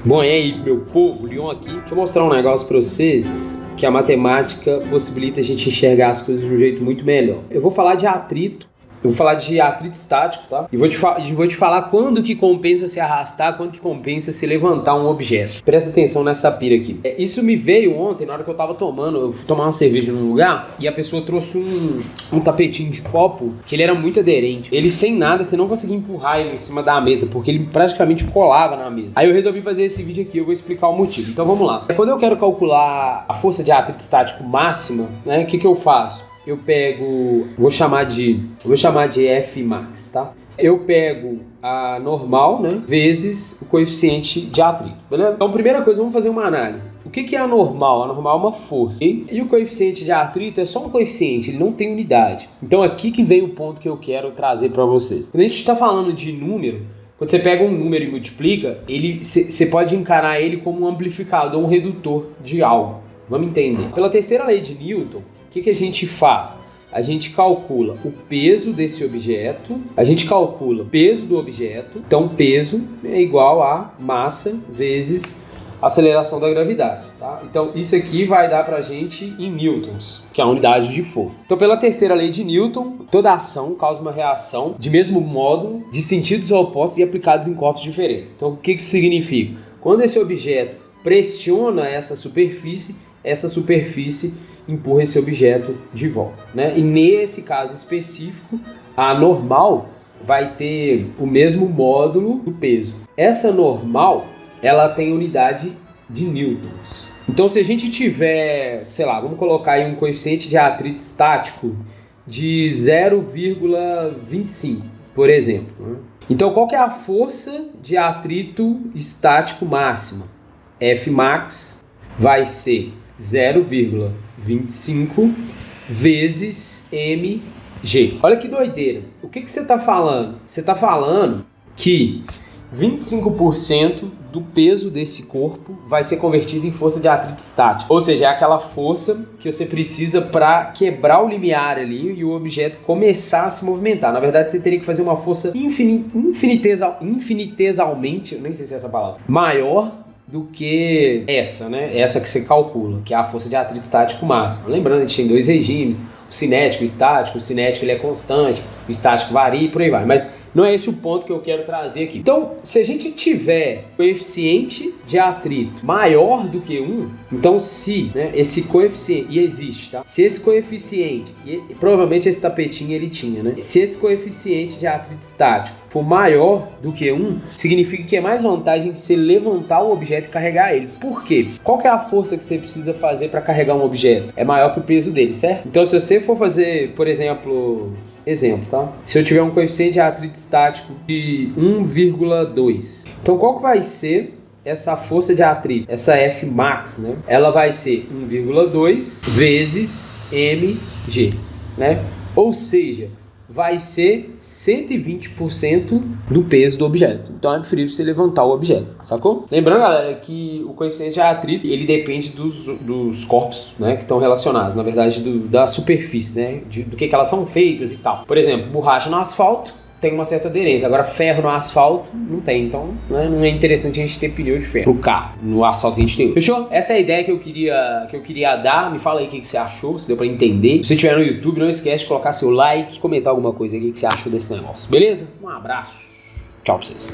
Bom, e aí, meu povo, Leon aqui. Deixa eu mostrar um negócio pra vocês, que a matemática possibilita a gente enxergar as coisas de um jeito muito melhor. Eu vou falar de atrito. Eu vou falar de atrito estático, tá? E vou te falar quando que compensa se arrastar, quando que compensa se levantar um objeto. Presta atenção nessa pira aqui. Isso me veio ontem, na hora que eu fui tomar uma cerveja num lugar, e a pessoa trouxe um tapetinho de copo, que ele era muito aderente. Ele sem nada, você não conseguia empurrar ele em cima da mesa, porque ele praticamente colava na mesa. Aí eu resolvi fazer esse vídeo aqui, eu vou explicar o motivo. Então vamos lá. Quando eu quero calcular a força de atrito estático máxima, né, o que eu faço? Eu pego, vou chamar de F max, tá? Eu pego a normal, né, vezes o coeficiente de atrito, beleza? Então, primeira coisa, vamos fazer uma análise. O que é a normal? A normal é uma força. E o coeficiente de atrito é só um coeficiente, ele não tem unidade. Então, aqui que vem o ponto que eu quero trazer para vocês. Quando a gente está falando de número, quando você pega um número e multiplica, você pode encarar ele como um amplificador, um redutor de algo. Vamos entender. Pela terceira lei de Newton, o que a gente faz? A gente calcula o peso desse objeto, a gente calcula o peso do objeto, então peso é igual a massa vezes aceleração da gravidade, tá? Então isso aqui vai dar pra gente em newtons, que é a unidade de força. Então pela terceira lei de Newton, toda ação causa uma reação de mesmo modo, de sentidos opostos e aplicados em corpos diferentes. Então o que isso significa? Quando esse objeto pressiona essa superfície empurra esse objeto de volta, né? E nesse caso específico, a normal vai ter o mesmo módulo do peso. Essa normal, ela tem unidade de newtons. Então, se a gente tiver, sei lá, vamos colocar aí um coeficiente de atrito estático de 0,25, por exemplo, né? Então, qual que é a força de atrito estático máxima? F max vai ser 0,25 vezes mg. Olha que doideira. O que você está falando? Você está falando que 25% do peso desse corpo vai ser convertido em força de atrito estático. Ou seja, é aquela força que você precisa para quebrar o limiar ali e o objeto começar a se movimentar. Na verdade, você teria que fazer uma força infinitesalmente, eu nem sei se é essa palavra, maior do que essa, né? Essa que você calcula, que é a força de atrito estático máximo. Lembrando, a gente tem dois regimes, o cinético e o estático. O cinético ele é constante, o estático varia e por aí vai. Mas não é esse o ponto que eu quero trazer aqui. Então, se a gente tiver coeficiente de atrito maior do que 1, então se, né, esse coeficiente, e existe, tá? Se esse coeficiente, e provavelmente esse tapetinho ele tinha, né? Se esse coeficiente de atrito estático for maior do que 1, significa que é mais vantagem você levantar o objeto e carregar ele. Por quê? Qual que é a força que você precisa fazer para carregar um objeto? É maior que o peso dele, certo? Então, se você for fazer, por exemplo, tá? Se eu tiver um coeficiente de atrito estático de 1,2, então qual que vai ser essa força de atrito? Essa F max, né? Ela vai ser 1,2 vezes mg, né? Ou seja, vai ser 120% do peso do objeto. Então é preferível você levantar o objeto, sacou? Lembrando, galera, que o coeficiente de atrito, ele depende dos corpos, né, que estão relacionados, na verdade, da superfície, né, do que elas são feitas e tal. Por exemplo, borracha no asfalto tem uma certa aderência. Agora, ferro no asfalto não tem. Então, né, não é interessante a gente ter pneu de ferro pro carro, no asfalto que a gente tem. Fechou? Essa é a ideia que eu queria dar. Me fala aí o que você achou, se deu pra entender. Se você estiver no YouTube, não esquece de colocar seu like, comentar alguma coisa aí que você achou desse negócio. Beleza? Um abraço. Tchau pra vocês.